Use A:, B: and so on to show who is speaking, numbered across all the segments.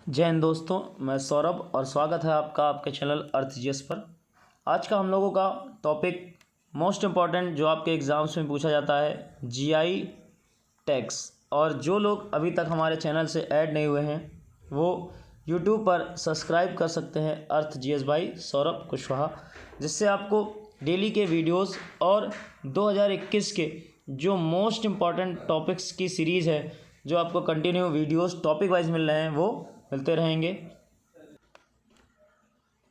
A: जय हिंद दोस्तों, मैं सौरभ और स्वागत है आपका आपके चैनल अर्थजीएस पर। आज का हम लोगों का टॉपिक मोस्ट इम्पॉर्टेंट जो आपके एग्ज़ाम्स में पूछा जाता है, जीआई टैग्स। और जो लोग अभी तक हमारे चैनल से ऐड नहीं हुए हैं वो यूट्यूब पर सब्सक्राइब कर सकते हैं अर्थजीएस बाई सौरभ कुशवाहा, जिससे आपको डेली के वीडियोस और 2021 के जो मोस्ट इम्पॉर्टेंट टॉपिक्स की सीरीज़ है, जो आपको कंटिन्यू वीडियोस टॉपिक वाइज मिल रहे हैं, वो मिलते रहेंगे।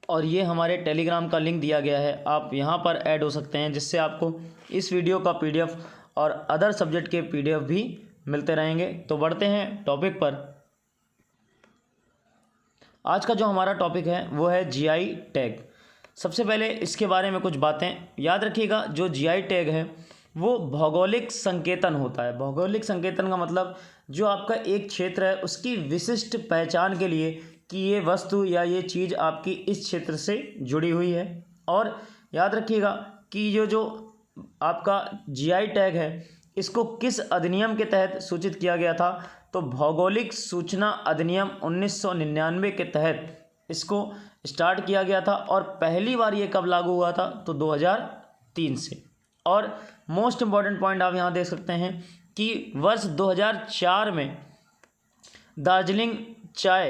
A: और ये हमारे टेलीग्राम का लिंक दिया गया है, आप यहाँ पर ऐड हो सकते हैं, जिससे आपको इस वीडियो का पीडीएफ और अदर सब्जेक्ट के पीडीएफ भी मिलते रहेंगे। तो बढ़ते हैं टॉपिक पर। आज का जो हमारा टॉपिक है वो है जीआई टैग। सबसे पहले इसके बारे में कुछ बातें याद रखिएगा। जो जीआई टैग है वो भौगोलिक संकेतन होता है। भौगोलिक संकेतन का मतलब जो आपका एक क्षेत्र है उसकी विशिष्ट पहचान के लिए कि ये वस्तु या ये चीज़ आपकी इस क्षेत्र से जुड़ी हुई है। और याद रखिएगा कि ये जो आपका जीआई टैग है इसको किस अधिनियम के तहत सूचित किया गया था, तो भौगोलिक सूचना अधिनियम 1999 के तहत इसको स्टार्ट किया गया था। और पहली बार ये कब लागू हुआ था, तो 2003 से। और मोस्ट इम्पॉर्टेंट पॉइंट आप यहाँ देख सकते हैं कि वर्ष 2004 में दार्जिलिंग चाय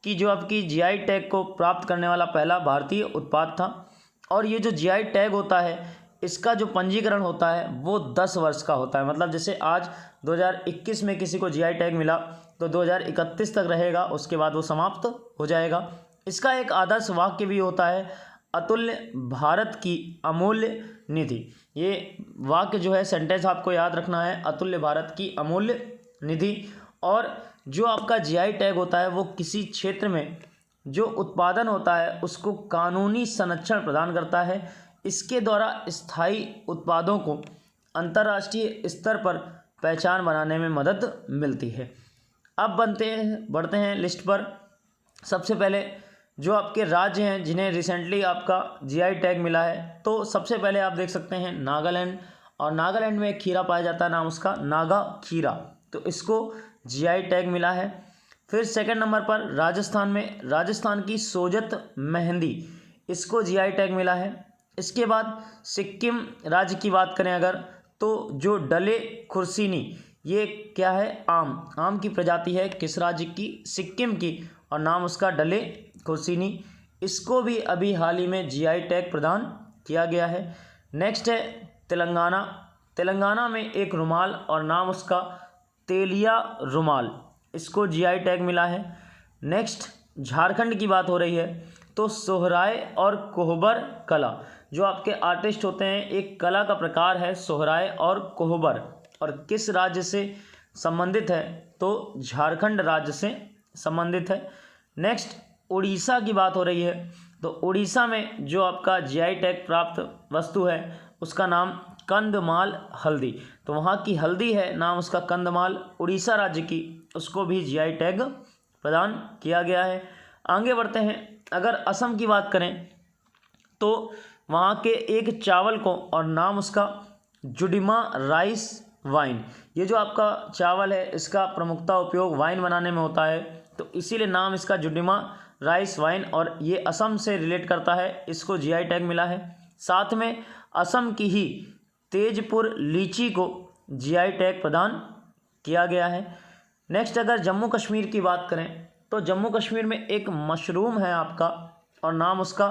A: की जो आपकी जीआई टैग को प्राप्त करने वाला पहला भारतीय उत्पाद था। और ये जो जीआई टैग होता है इसका जो पंजीकरण होता है वो 10 वर्ष का होता है। मतलब जैसे आज 2021 में किसी को जीआई टैग मिला तो 2031 तक रहेगा, उसके बाद वो समाप्त हो जाएगा। इसका एक आदर्श वाक्य भी होता है, अतुल्य भारत की अमूल्य निधि। ये वाक्य जो है, सेंटेंस आपको याद रखना है, अतुल्य भारत की अमूल्य निधि। और जो आपका जीआई टैग होता है वो किसी क्षेत्र में जो उत्पादन होता है उसको कानूनी संरक्षण प्रदान करता है। इसके द्वारा स्थायी उत्पादों को अंतर्राष्ट्रीय स्तर पर पहचान बनाने में मदद मिलती है। अब बढ़ते हैं लिस्ट पर। सबसे पहले जो आपके राज्य हैं जिन्हें रिसेंटली आपका जीआई टैग मिला है, तो सबसे पहले आप देख सकते हैं नागालैंड। और नागालैंड में एक खीरा पाया जाता है, नाम उसका नागा खीरा, तो इसको जीआई टैग मिला है। फिर सेकंड नंबर पर राजस्थान में राजस्थान की सोजत मेहंदी, इसको जीआई टैग मिला है। इसके बाद सिक्किम राज्य की बात करें अगर, तो जो डले खुर्सीनी, ये क्या है, आम की प्रजाति है। किस राज्य की, सिक्किम की, और नाम उसका डले खुर्सीनी। इसको भी अभी हाल ही में जीआई टैग प्रदान किया गया है। नेक्स्ट है तेलंगाना। तेलंगाना में एक रुमाल और नाम उसका तेलिया रुमाल, इसको जीआई टैग मिला है। नेक्स्ट झारखंड की बात हो रही है, तो सोहराय और कोहबर कला, जो आपके आर्टिस्ट होते हैं, एक कला का प्रकार है सोहराय और कोहबर, और किस राज्य से संबंधित है, तो झारखंड राज्य से संबंधित है। नेक्स्ट उड़ीसा की बात हो रही है, तो उड़ीसा में जो आपका जीआई टैग प्राप्त वस्तु है उसका नाम कंदमाल हल्दी, तो वहाँ की हल्दी है, नाम उसका कंदमाल, उड़ीसा राज्य की, उसको भी जीआई टैग प्रदान किया गया है। आगे बढ़ते हैं। अगर असम की बात करें तो वहाँ के एक चावल को, और नाम उसका जुडिमा राइस वाइन, ये जो आपका चावल है इसका प्रमुखता उपयोग वाइन बनाने में होता है, तो इसीलिए नाम इसका जुडिमा राइस वाइन, और ये असम से रिलेट करता है, इसको जीआई टैग मिला है। साथ में असम की ही तेजपुर लीची को जीआई टैग प्रदान किया गया है। नेक्स्ट अगर जम्मू कश्मीर की बात करें तो जम्मू कश्मीर में एक मशरूम है आपका, और नाम उसका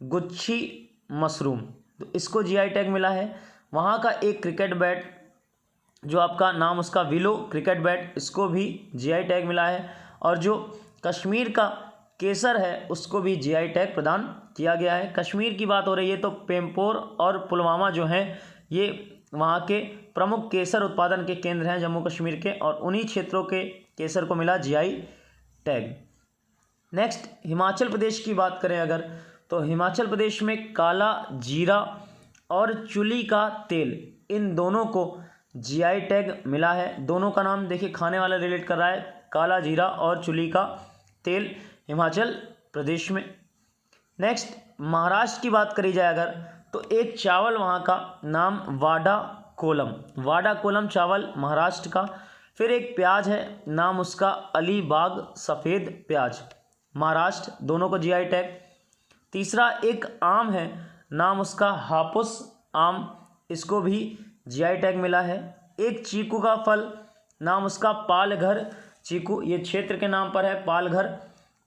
A: गुच्छी मशरूम, तो इसको जीआई टैग मिला है। वहाँ का एक क्रिकेट बैट जो आपका, नाम उसका विलो क्रिकेट बैट, इसको भी जीआई टैग मिला है। और जो कश्मीर का केसर है उसको भी जीआई टैग प्रदान किया गया है। कश्मीर की बात हो रही है तो पेम्पोर और पुलवामा जो हैं ये वहाँ के प्रमुख केसर उत्पादन के केंद्र हैं जम्मू कश्मीर के, और उन्हीं क्षेत्रों के केसर को मिला GI tag. Next Himachal Pradesh की बात करें अगर, तो हिमाचल प्रदेश में काला जीरा और चुली का तेल, इन दोनों को जीआई टैग मिला है। दोनों का नाम देखिए खाने वाला रिलेट कर रहा है, काला जीरा और चुली का तेल, हिमाचल प्रदेश में। नेक्स्ट महाराष्ट्र की बात करी जाए अगर, तो एक चावल वहाँ का, नाम वाडा कोलम, वाडा कोलम चावल महाराष्ट्र का। फिर एक प्याज है, नाम उसका अलीबाग सफ़ेद प्याज, महाराष्ट्र, दोनों को जीआई टैग। तीसरा एक आम है, नाम उसका हापुस आम, इसको भी जीआई टैग मिला है। एक चीकू का फल, नाम उसका पालघर चीकू, ये क्षेत्र के नाम पर है पालघर,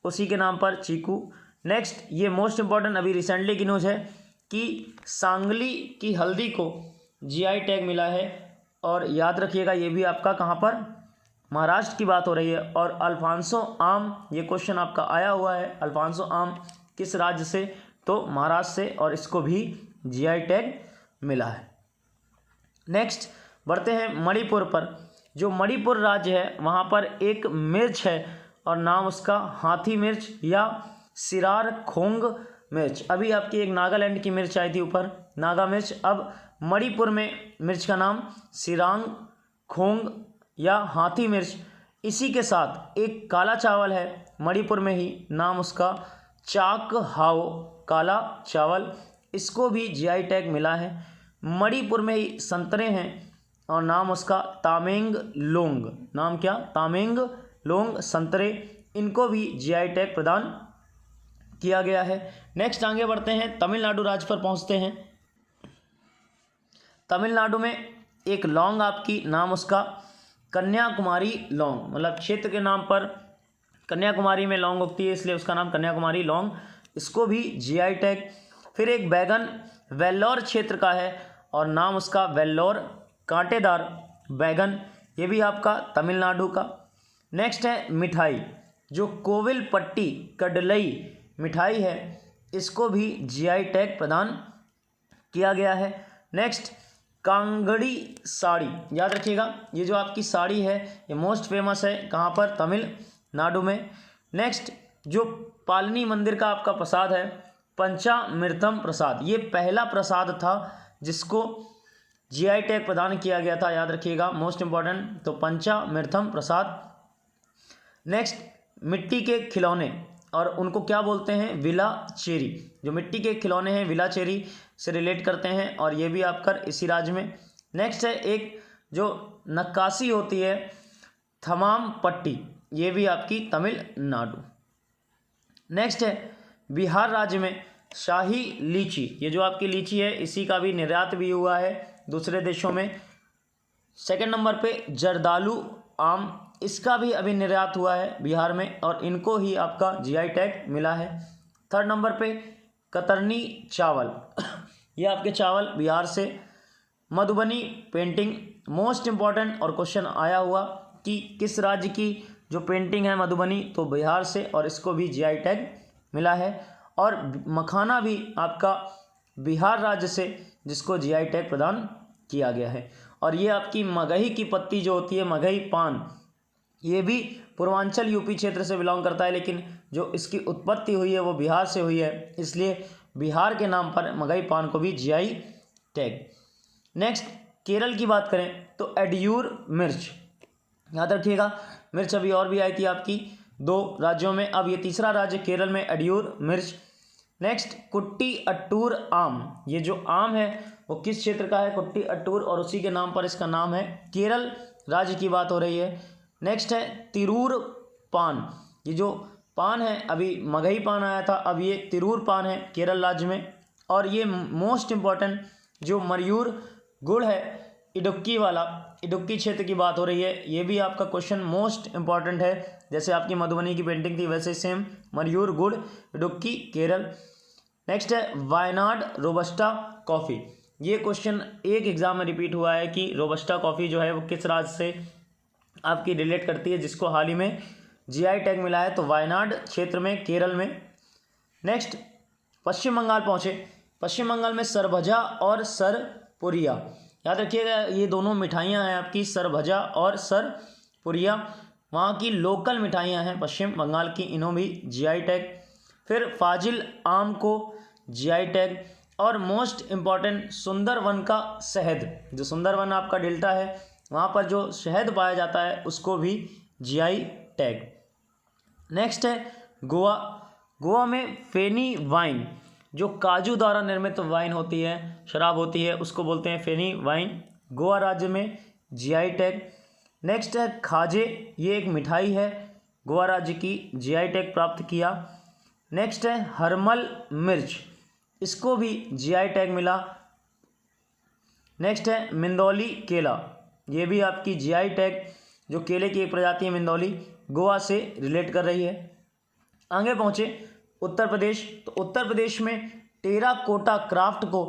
A: उसी के नाम पर चीकू। नेक्स्ट, ये मोस्ट इम्पॉर्टेंट अभी रिसेंटली की न्यूज़ है कि सांगली की हल्दी को जीआई टैग मिला है। और याद रखिएगा ये भी आपका कहाँ पर, महाराष्ट्र की बात हो रही है। और अल्फांसो आम, ये क्वेश्चन आपका आया हुआ है, अल्फांसो आम किस राज्य से, तो महाराष्ट्र से, और इसको भी जीआई टैग मिला है। नेक्स्ट बढ़ते हैं मणिपुर पर। जो मणिपुर राज्य है वहाँ पर एक मिर्च है और नाम उसका हाथी मिर्च या सिरार खोंग मिर्च। अभी आपकी एक नागालैंड की मिर्च आई थी ऊपर, नागा मिर्च, अब मणिपुर में मिर्च का नाम सिरांग खोंग या हाथी मिर्च। इसी के साथ एक काला चावल है मणिपुर में ही, नाम उसका चाक हाओ काला चावल, इसको भी जीआई टैग मिला है। मणिपुर में ही संतरे हैं और नाम उसका तामेंग लोंग, नाम क्या, तामेंग लोंग संतरे, इनको भी जीआई टैग प्रदान किया गया है। नेक्स्ट आगे बढ़ते हैं, तमिलनाडु राज्य पर पहुंचते हैं। तमिलनाडु में एक लौंग आपकी, नाम उसका कन्याकुमारी लौंग, मतलब क्षेत्र के नाम पर कन्याकुमारी में लौंग उगती है इसलिए उसका नाम कन्याकुमारी लौंग, इसको भी जीआई टैग। फिर एक बैगन वेल्लोर क्षेत्र का है और नाम उसका वेल्लोर कांटेदार बैगन, ये भी आपका तमिलनाडु का। नेक्स्ट है मिठाई, जो कोविल पट्टी कडलई मिठाई है, इसको भी जीआई टैग प्रदान किया गया है। नेक्स्ट कांगड़ी साड़ी, याद रखिएगा ये जो आपकी साड़ी है ये मोस्ट फेमस है कहाँ पर, तमिलनाडु में। नेक्स्ट जो पालनी मंदिर का आपका प्रसाद है पंचामृतम प्रसाद, ये पहला प्रसाद था जिसको जीआई टैग प्रदान किया गया था, याद रखिएगा मोस्ट इम्पॉर्टेंट, तो पंचामृतम प्रसाद। नेक्स्ट मिट्टी के खिलौने, और उनको क्या बोलते हैं, विला चेरी, जो मिट्टी के खिलौने हैं विला चेरी से रिलेट करते हैं और ये भी आपका इसी राज्य में। नेक्स्ट है एक जो नक्काशी होती है थमाम पट्टी, ये भी आपकी तमिलनाडु। नेक्स्ट है बिहार राज्य में शाही लीची, ये जो आपकी लीची है इसी का भी निर्यात भी हुआ है दूसरे देशों में। सेकंड नंबर पे जर्दालू आम, इसका भी अभी निर्यात हुआ है बिहार में और इनको ही आपका जीआई टैग मिला है। थर्ड नंबर पे कतरनी चावल, ये आपके चावल बिहार से। मधुबनी पेंटिंग, मोस्ट इम्पॉर्टेंट और क्वेश्चन आया हुआ कि किस राज्य की जो पेंटिंग है मधुबनी, तो बिहार से, और इसको भी जीआई टैग मिला है। और मखाना भी आपका बिहार राज्य से, जिसको जीआई टैग प्रदान किया गया है। और ये आपकी मगही की पत्ती जो होती है, मगही पान, ये भी पूर्वांचल यूपी क्षेत्र से बिलोंग करता है, लेकिन जो इसकी उत्पत्ति हुई है वो बिहार से हुई है, इसलिए बिहार के नाम पर मगही पान को भी जीआई टैग। नेक्स्ट केरल की बात करें तो एडियूर मिर्च, याद रखिएगा मिर्च अभी और भी आई थी आपकी 2 राज्यों में, अब ये तीसरा राज्य केरल में एडियूर मिर्च। नेक्स्ट कुट्टी अट्टूर आम, ये जो आम है वो किस क्षेत्र का है, कुट्टी अट्टूर, और उसी के नाम पर इसका नाम है, केरल राज्य की बात हो रही है। नेक्स्ट है तिरूर पान, ये जो पान है अभी मगही पान आया था, अब ये तिरूर पान है केरल राज्य में। और ये मोस्ट इम्पॉर्टेंट जो मयूर गुड़ है इडुक्की वाला, इडुक्की क्षेत्र की बात हो रही है, ये भी आपका क्वेश्चन मोस्ट इम्पॉर्टेंट है। जैसे आपकी मधुबनी की पेंटिंग थी वैसे सेम मयूर गुड़ इडुक्की केरल। नेक्स्ट है वायनाड रोबस्टा कॉफ़ी, ये क्वेश्चन एक एग्जाम में रिपीट हुआ है कि रोबस्टा कॉफ़ी जो है वो किस राज्य से आपकी रिलेट करती है, जिसको हाल ही में जीआई टैग मिला है, तो वायनाड क्षेत्र में केरल में। नेक्स्ट पश्चिम बंगाल पहुँचे, पश्चिम बंगाल में सरभजा और सरपुरिया, याद रखिएगा ये दोनों मिठाइयाँ हैं आपकी, सरभजा और सरपुरिया, वहाँ की लोकल मिठाइयाँ हैं पश्चिम बंगाल की, इन्हों भी जीआई टैग। फिर फाजिल आम को जीआई टैग। और मोस्ट इम्पॉर्टेंट सुंदरवन का शहद, जो सुंदरवन आपका डेल्टा है वहाँ पर जो शहद पाया जाता है उसको भी जीआई टैग। नेक्स्ट है गोवा, गोवा में फेनी वाइन, जो काजू द्वारा निर्मित वाइन होती है, शराब होती है, उसको बोलते हैं फेनी वाइन, गोवा राज्य में जीआई टैग। नेक्स्ट है खाजे, ये एक मिठाई है, गोवा राज्य की, जीआई टैग प्राप्त किया। नेक्स्ट है हरमल मिर्च, इसको भी जीआई टैग मिला। नेक्स्ट है मिंदौली केला, ये भी आपकी जीआई टैग, जो केले की एक प्रजाति है मिंदौली, गोवा से रिलेट कर रही है। आगे पहुँचे उत्तर प्रदेश, तो उत्तर प्रदेश में टेराकोटा क्राफ्ट को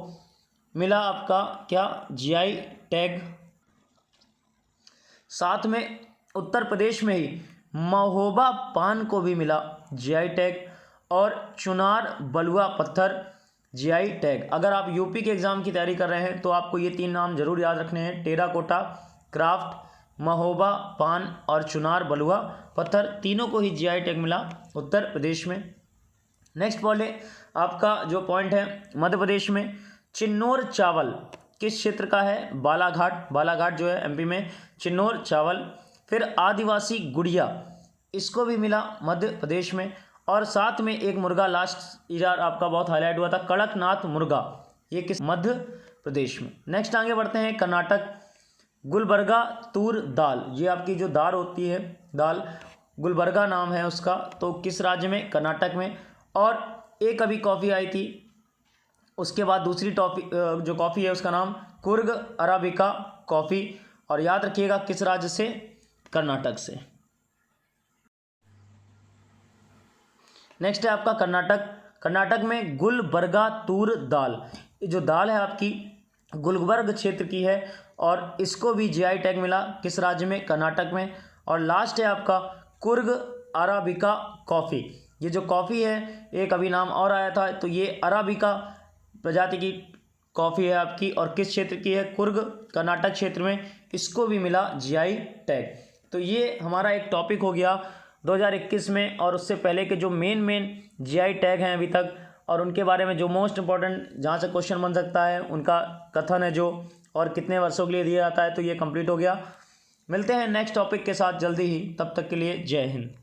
A: मिला आपका क्या, जीआई टैग। साथ में उत्तर प्रदेश में ही महोबा पान को भी मिला जीआई टैग, और चुनार बलुआ पत्थर जीआई टैग। अगर आप यूपी के एग्ज़ाम की तैयारी कर रहे हैं तो आपको ये 3 नाम जरूर याद रखने हैं, टेराकोटा क्राफ्ट, महोबा पान और चुनार बलुआ पत्थर, तीनों को ही जीआई टैग मिला उत्तर प्रदेश में। नेक्स्ट बोले आपका जो पॉइंट है, मध्य प्रदेश में चिन्नौर चावल किस क्षेत्र का है, बालाघाट, बालाघाट जो है एमपी में, चिन्नौर चावल। फिर आदिवासी गुड़िया, इसको भी मिला मध्य प्रदेश में। और साथ में एक मुर्गा लास्ट ईयर आपका बहुत हाईलाइट हुआ था, कड़कनाथ मुर्गा, ये किस, मध्य प्रदेश में। नेक्स्ट आगे बढ़ते हैं कर्नाटक, गुलबर्गा तूर दाल, ये आपकी जो दाल होती है, दाल गुलबर्गा नाम है उसका, तो किस राज्य में, कर्नाटक में। और एक अभी कॉफ़ी आई थी, उसके बाद दूसरी जो कॉफ़ी है उसका नाम कुर्ग अराबिका कॉफ़ी, और याद रखिएगा किस राज्य से, कर्नाटक से। नेक्स्ट है आपका कर्नाटक, कर्नाटक में गुलबर्गा तूर दाल, जो दाल है आपकी गुलबर्ग क्षेत्र की है, और इसको भी जीआई टैग मिला किस राज्य में, कर्नाटक में। और लास्ट है आपका कुर्ग अराबिका कॉफ़ी, ये जो कॉफ़ी है, एक अभी नाम और आया था, तो ये अराबिका प्रजाति की कॉफ़ी है आपकी, और किस क्षेत्र की है, कुर्ग कर्नाटक क्षेत्र में, इसको भी मिला जीआई टैग। तो ये हमारा एक टॉपिक हो गया 2021 में, और उससे पहले के जो मेन जीआई टैग हैं अभी तक, और उनके बारे में जो मोस्ट इंपॉर्टेंट जहाँ से क्वेश्चन बन सकता है उनका कथन है जो, और कितने वर्षों के लिए दिया जाता है, तो ये कंप्लीट हो गया। मिलते हैं नेक्स्ट टॉपिक के साथ जल्दी ही, तब तक के लिए जय हिंद।